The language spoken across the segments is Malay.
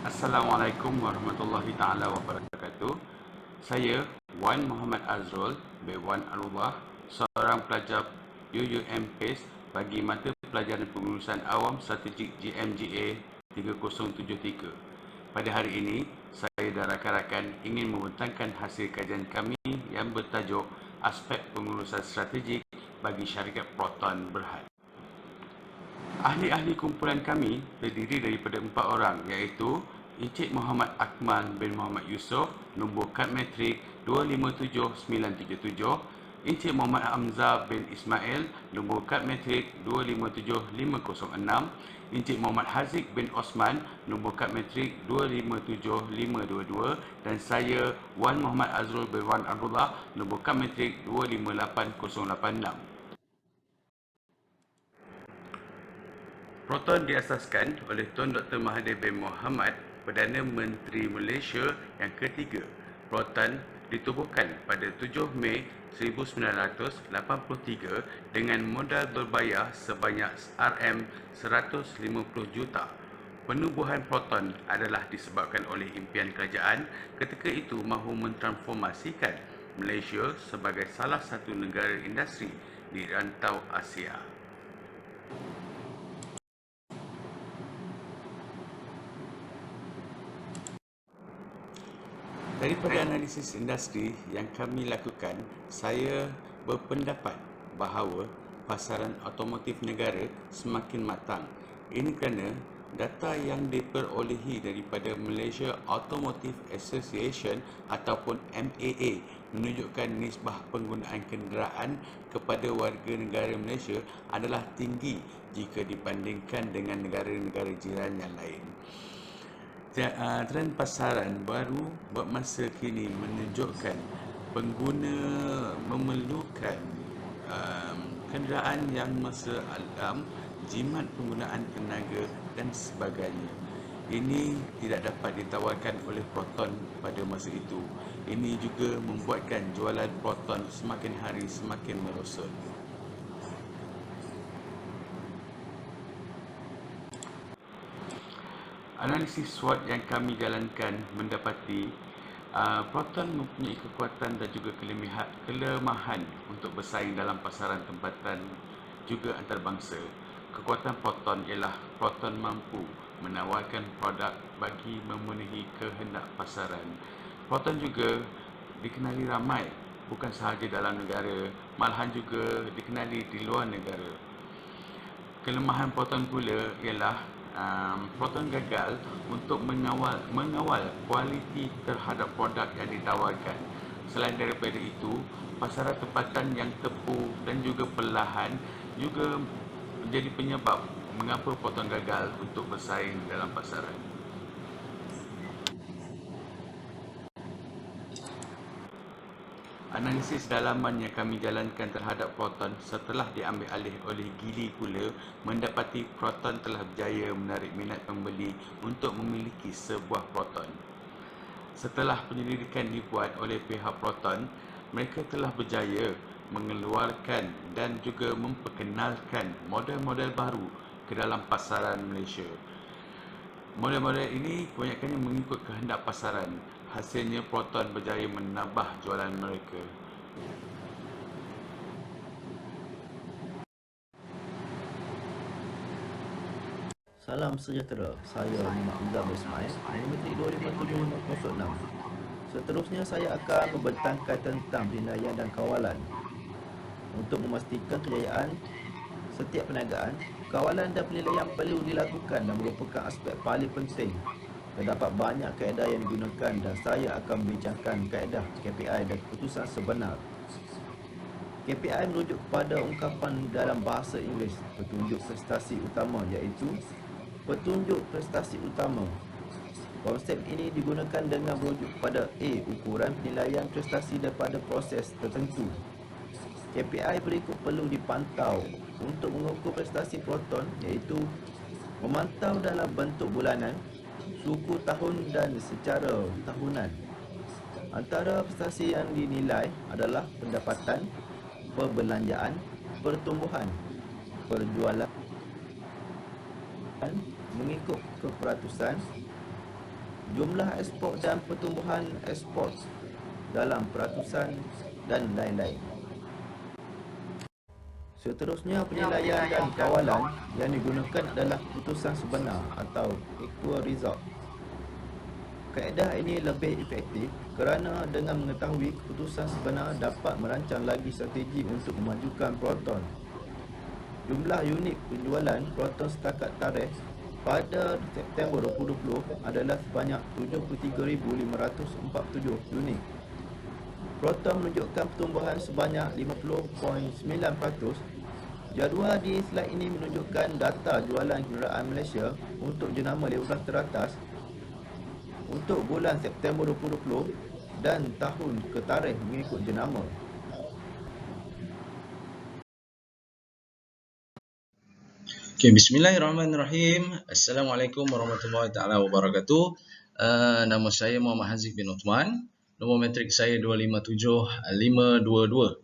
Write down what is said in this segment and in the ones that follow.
Assalamualaikum warahmatullahi taala wabarakatuh. Saya Wan Muhammad Azrul bin Wan Arullah, seorang pelajar UUM PACE bagi mata pelajaran pengurusan awam strategik GMGA 3073. Pada hari ini, saya dan rakan-rakan ingin membentangkan hasil kajian kami yang bertajuk Aspek Pengurusan Strategik bagi Syarikat Proton Berhad. Ahli-ahli kumpulan kami terdiri daripada 4 orang, iaitu Encik Muhammad Akmal bin Muhammad Yusof, nombor kad matrik 257937, Encik Muhammad Hamzah bin Ismail, nombor kad matrik 257506, Encik Muhammad Haziq bin Osman, nombor kad matrik 257522, dan saya Wan Muhammad Azrul bin Wan Abdullah, nombor kad matrik 258086. Proton diasaskan oleh Tun Dr. Mahathir bin Mohamad, Perdana Menteri Malaysia yang ketiga. Proton ditubuhkan pada 7 Mei 1983 dengan modal berbayar sebanyak RM150 juta. Penubuhan proton adalah disebabkan oleh impian kerajaan ketika itu mahu mentransformasikan Malaysia sebagai salah satu negara industri di rantau Asia. Daripada analisis industri yang kami lakukan, saya berpendapat bahawa pasaran automotif negara semakin matang. Ini kerana data yang diperolehi daripada Malaysia Automotive Association ataupun MAA menunjukkan nisbah penggunaan kenderaan kepada warga negara Malaysia adalah tinggi jika dibandingkan dengan negara-negara jiran yang lain. Trend pasaran baru buat masa kini menunjukkan pengguna memerlukan kenderaan yang masa alam, jimat penggunaan tenaga dan sebagainya. Ini tidak dapat ditawarkan oleh Proton pada masa itu. Ini juga membuatkan jualan Proton semakin hari semakin merosot. Analisis SWOT yang kami jalankan mendapati Proton mempunyai kekuatan dan juga kelemahan untuk bersaing dalam pasaran tempatan juga antarabangsa. Kekuatan Proton ialah Proton mampu menawarkan produk bagi memenuhi kehendak pasaran. Proton juga dikenali ramai, bukan sahaja dalam negara, malahan juga dikenali di luar negara. Kelemahan Proton pula ialah Proton gagal untuk mengawal kualiti terhadap produk yang ditawarkan. Selain daripada itu, pasaran tempatan yang tepu dan juga perlahan juga menjadi penyebab mengapa Proton gagal untuk bersaing dalam pasaran. Analisis dalaman yang kami jalankan terhadap Proton setelah diambil alih oleh Geely pula mendapati Proton telah berjaya menarik minat pembeli untuk memiliki sebuah Proton. Setelah penyelidikan dibuat oleh pihak Proton, mereka telah berjaya mengeluarkan dan juga memperkenalkan model-model baru ke dalam pasaran Malaysia. Model-model ini kebanyakannya mengikut kehendak pasaran. Hasilnya Proton berjaya menambah jualan mereka. Salam sejahtera, saya Muhammad Hamzah bin Ismail, nombor matrik 257506. Seterusnya saya akan membentangkan tentang penilaian dan kawalan. Untuk memastikan kejayaan setiap perniagaan, kawalan dan penilaian perlu dilakukan dan merupakan aspek paling penting. Terdapat banyak kaedah yang digunakan dan saya akan membincangkan kaedah KPI dan keputusan sebenar. KPI merujuk kepada ungkapan dalam bahasa Inggeris petunjuk prestasi utama, iaitu petunjuk prestasi utama. Konsep ini digunakan dengan merujuk kepada A. Ukuran penilaian prestasi daripada proses tertentu. KPI berikut perlu dipantau untuk mengukur prestasi Proton, iaitu memantau dalam bentuk bulanan, suku tahun dan secara tahunan. Antara prestasi yang dinilai adalah pendapatan, perbelanjaan, pertumbuhan, perjualan mengikut keperatusan, jumlah ekspor dan pertumbuhan ekspor dalam peratusan dan lain-lain. Seterusnya, penilaian dan kawalan yang digunakan adalah putusan sebenar atau actual result. Kaedah ini lebih efektif kerana dengan mengetahui keputusan sebenar dapat merancang lagi strategi untuk memajukan Proton. Jumlah unit penjualan Proton setakat tarikh pada September 2020 adalah sebanyak 73,547 unit. Proton menunjukkan pertumbuhan sebanyak 50.9%. Jadual di slide ini menunjukkan data jualan kenderaan Malaysia untuk jenama 15 teratas untuk bulan September 2020 dan tahun ke tarikh mengikut jenama. Okay, bismillahirrahmanirrahim. Assalamualaikum warahmatullahi taala wabarakatuh. Nama saya Muhammad Hazif bin Uthman. Nombor metrik saya 257522.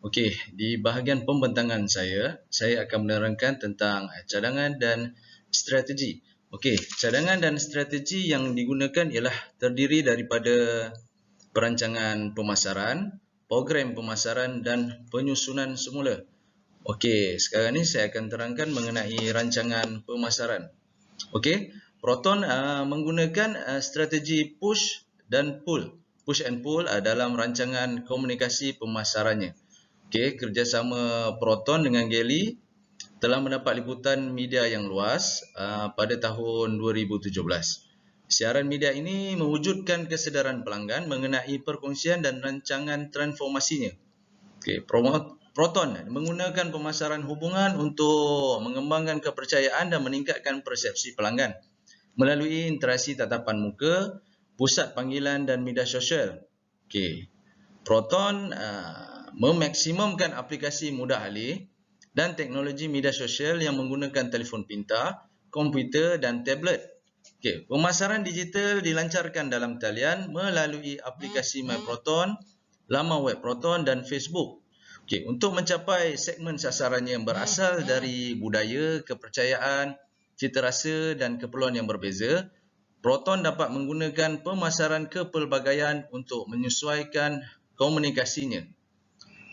Okey, di bahagian pembentangan saya akan menerangkan tentang cadangan dan strategi. Okey, cadangan dan strategi yang digunakan ialah terdiri daripada perancangan pemasaran, program pemasaran dan penyusunan semula. Okey, sekarang ni saya akan terangkan mengenai rancangan pemasaran. Okey, Proton menggunakan strategi push dan pull. Push and pull dalam rancangan komunikasi pemasarannya. Okey, kerjasama Proton dengan Geely telah mendapat liputan media yang luas pada tahun 2017. Siaran media ini mewujudkan kesedaran pelanggan mengenai perkongsian dan rancangan transformasinya. Okey, Proton menggunakan pemasaran hubungan untuk mengembangkan kepercayaan dan meningkatkan persepsi pelanggan melalui interaksi tatapan muka, pusat panggilan dan media sosial. Okey. Proton memaksimumkan aplikasi mudah alih dan teknologi media sosial yang menggunakan telefon pintar, komputer dan tablet. Okey, pemasaran digital dilancarkan dalam talian melalui aplikasi MyProton, laman web Proton dan Facebook. Okey, untuk mencapai segmen sasarannya yang berasal dari budaya, kepercayaan, cita rasa dan keperluan yang berbeza, Proton dapat menggunakan pemasaran kepelbagaian untuk menyesuaikan komunikasinya.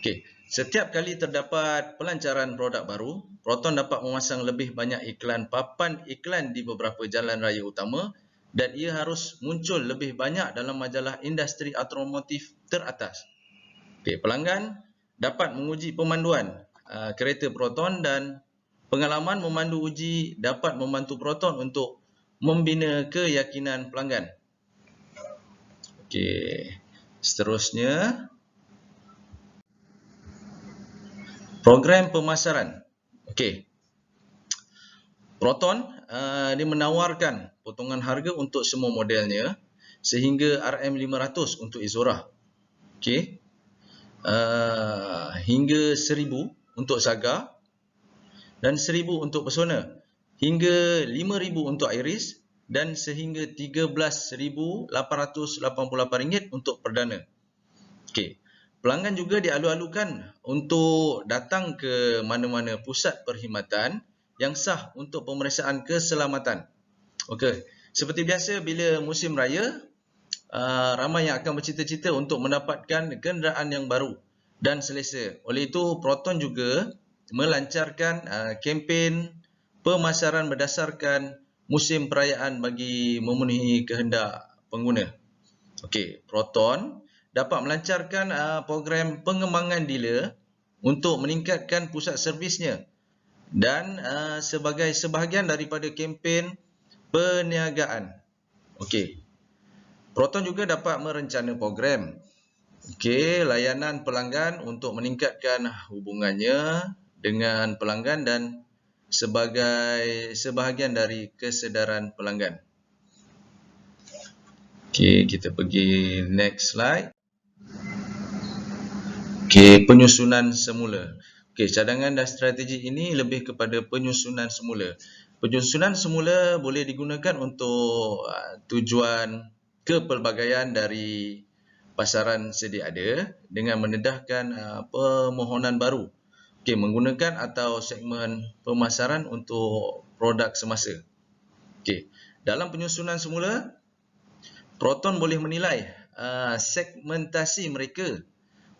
Okey, setiap kali terdapat pelancaran produk baru, Proton dapat memasang lebih banyak iklan papan iklan di beberapa jalan raya utama dan ia harus muncul lebih banyak dalam majalah industri automotif teratas. Okey, pelanggan dapat menguji pemanduan kereta Proton dan pengalaman memandu uji dapat membantu Proton untuk membina keyakinan pelanggan. Okey, seterusnya program pemasaran. Okey, Proton dia menawarkan potongan harga untuk semua modelnya sehingga RM500 untuk Izora. Okey. Hingga 1000 untuk Saga dan 1000 untuk Persona, hingga 5000 untuk Iris dan sehingga RM13,888 untuk Perdana. Okey. Pelanggan juga dialu-alukan untuk datang ke mana-mana pusat perkhidmatan yang sah untuk pemeriksaan keselamatan. Okey. Seperti biasa bila musim raya, ramai yang akan bercita-cita untuk mendapatkan kenderaan yang baru dan selesa. Oleh itu, Proton juga melancarkan kempen pemasaran berdasarkan musim perayaan bagi memenuhi kehendak pengguna. Okey, Proton dapat melancarkan program pengembangan dealer untuk meningkatkan pusat servisnya dan sebagai sebahagian daripada kempen perniagaan. Okey. Proton juga dapat merencana program layanan pelanggan untuk meningkatkan hubungannya dengan pelanggan dan sebagai sebahagian dari kesedaran pelanggan. Okey, kita pergi next slide. Okey, penyusunan semula. Okey, cadangan dan strategi ini lebih kepada penyusunan semula. Penyusunan semula boleh digunakan untuk tujuan kepelbagaian dari pasaran sedia ada dengan mendedahkan permohonan baru. Okey, menggunakan atau segmen pemasaran untuk produk semasa. Okey, dalam penyusunan semula, Proton boleh menilai segmentasi mereka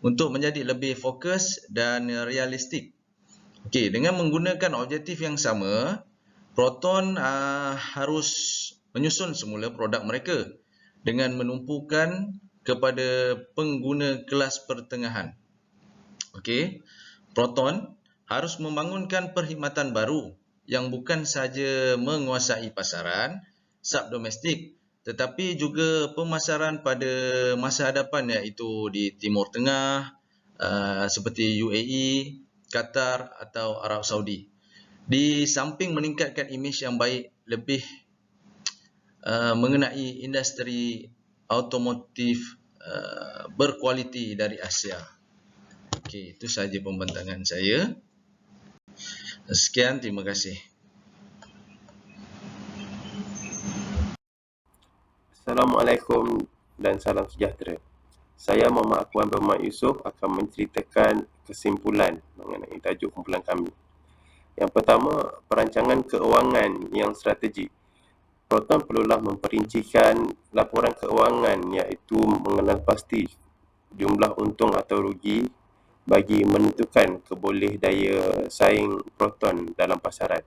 untuk menjadi lebih fokus dan realistik. Okey, dengan menggunakan objektif yang sama, Proton harus menyusun semula produk mereka dengan menumpukan kepada pengguna kelas pertengahan. Okey, Proton harus membangunkan perkhidmatan baru yang bukan sahaja menguasai pasaran subdomestik tetapi juga pemasaran pada masa hadapan iaitu di Timur Tengah seperti UAE, Qatar atau Arab Saudi. Di samping meningkatkan imej yang baik lebih mengenai industri automotif berkualiti dari Asia. Okey, itu sahaja pembentangan saya. Sekian, terima kasih. Assalamualaikum dan salam sejahtera. Saya Muhammad Akwan Bermat Yusof akan menceritakan kesimpulan mengenai tajuk kumpulan kami. Yang pertama, perancangan keuangan yang strategik. Proton perlulah memperincikan laporan keuangan iaitu mengenal pasti jumlah untung atau rugi bagi menentukan keboleh daya saing Proton dalam pasaran.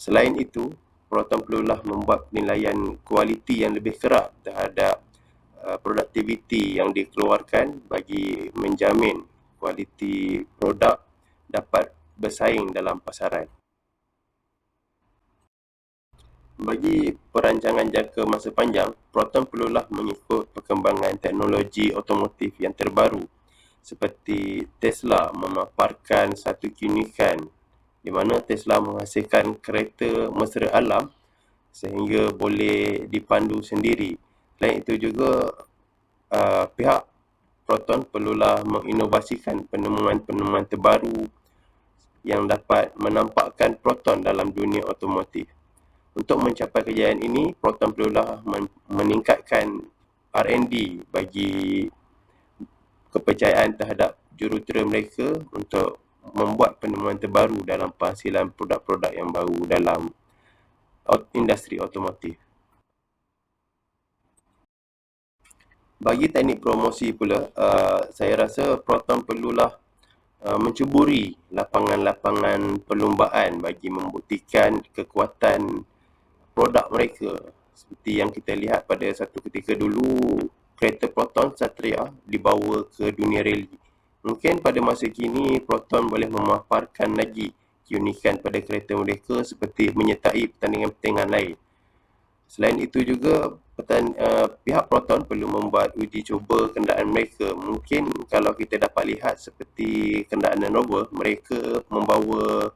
Selain itu, Proton perlulah membuat penilaian kualiti yang lebih kerap terhadap produktiviti yang dikeluarkan bagi menjamin kualiti produk dapat bersaing dalam pasaran. Bagi perancangan jangka masa panjang, Proton perlulah mengikut perkembangan teknologi otomotif yang terbaru seperti Tesla memaparkan satu keunikan di mana Tesla menghasilkan kereta mesra alam sehingga boleh dipandu sendiri. Selain itu juga pihak Proton perlulah menginovasikan penemuan-penemuan terbaru yang dapat menampakkan Proton dalam dunia otomotif. Untuk mencapai kejayaan ini, Proton perlulah meningkatkan R&D bagi kepercayaan terhadap jurutera mereka untuk membuat penemuan terbaru dalam penghasilan produk-produk yang baru dalam industri otomotif. Bagi teknik promosi pula, saya rasa Proton perlulah mencuburi lapangan-lapangan perlumbaan bagi membuktikan kekuatan produk mereka. Seperti yang kita lihat pada satu ketika dulu, kereta Proton Satria dibawa ke dunia rally. Mungkin pada masa kini, Proton boleh memaparkan lagi keunikan pada kereta mereka seperti menyertai pertandingan-pertandingan lain. Selain itu juga, pihak Proton perlu membuat uji cuba kenderaan mereka. Mungkin kalau kita dapat lihat seperti kenderaan Land Rover, mereka membawa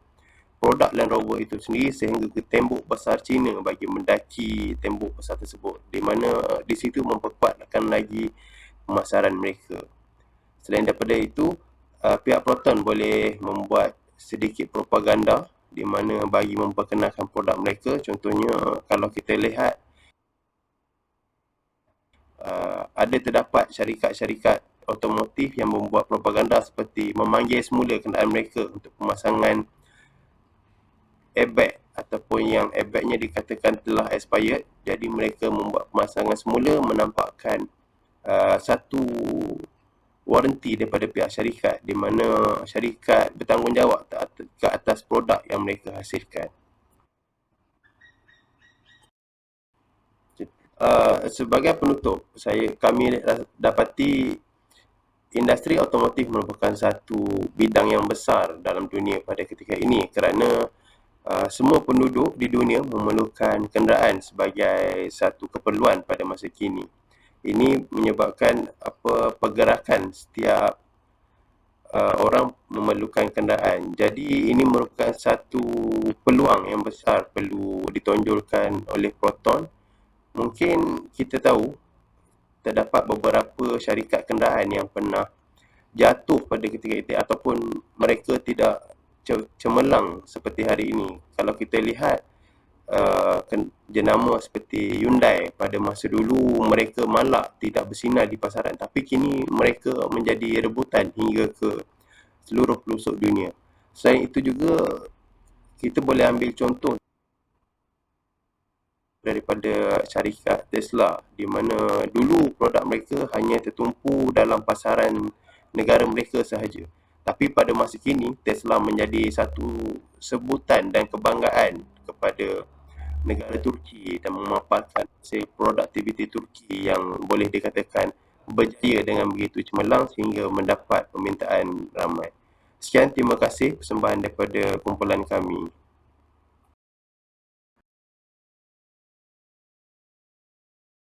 produk Land Rover itu sendiri sehingga ke tembok besar China bagi mendaki tembok besar tersebut, di mana di situ memperkuatkan lagi pemasaran mereka. Selain daripada itu, pihak Proton boleh membuat sedikit propaganda di mana bagi memperkenalkan produk mereka. Contohnya, kalau kita lihat ada terdapat syarikat-syarikat otomotif yang membuat propaganda seperti memanggil semula kenderaan mereka untuk pemasangan airbag ataupun yang airbagnya dikatakan telah expired. Jadi mereka membuat pemasangan semula menampakkan satu waranti daripada pihak syarikat di mana syarikat bertanggungjawab ke atas produk yang mereka hasilkan. Sebagai penutup, kami dapati industri otomotif merupakan satu bidang yang besar dalam dunia pada ketika ini kerana semua penduduk di dunia memerlukan kenderaan sebagai satu keperluan pada masa kini. Ini menyebabkan pergerakan setiap orang memerlukan kenderaan. Jadi ini merupakan satu peluang yang besar perlu ditonjolkan oleh Proton. Mungkin kita tahu terdapat beberapa syarikat kenderaan yang pernah jatuh pada ketika itu ataupun mereka tidak cemerlang seperti hari ini. Kalau kita lihat jenama seperti Hyundai pada masa dulu, mereka malak tidak bersinar di pasaran, tapi kini mereka menjadi rebutan hingga ke seluruh pelosok dunia. Selain itu juga, kita boleh ambil contoh daripada syarikat Tesla, di mana dulu produk mereka hanya tertumpu dalam pasaran negara mereka sahaja. Tapi pada masa kini, Tesla menjadi satu sebutan dan kebanggaan kepada negara Turki dan memaparkan hasil produktiviti Turki yang boleh dikatakan berjaya dengan begitu cemerlang sehingga mendapat permintaan ramai. Sekian, terima kasih persembahan daripada kumpulan kami.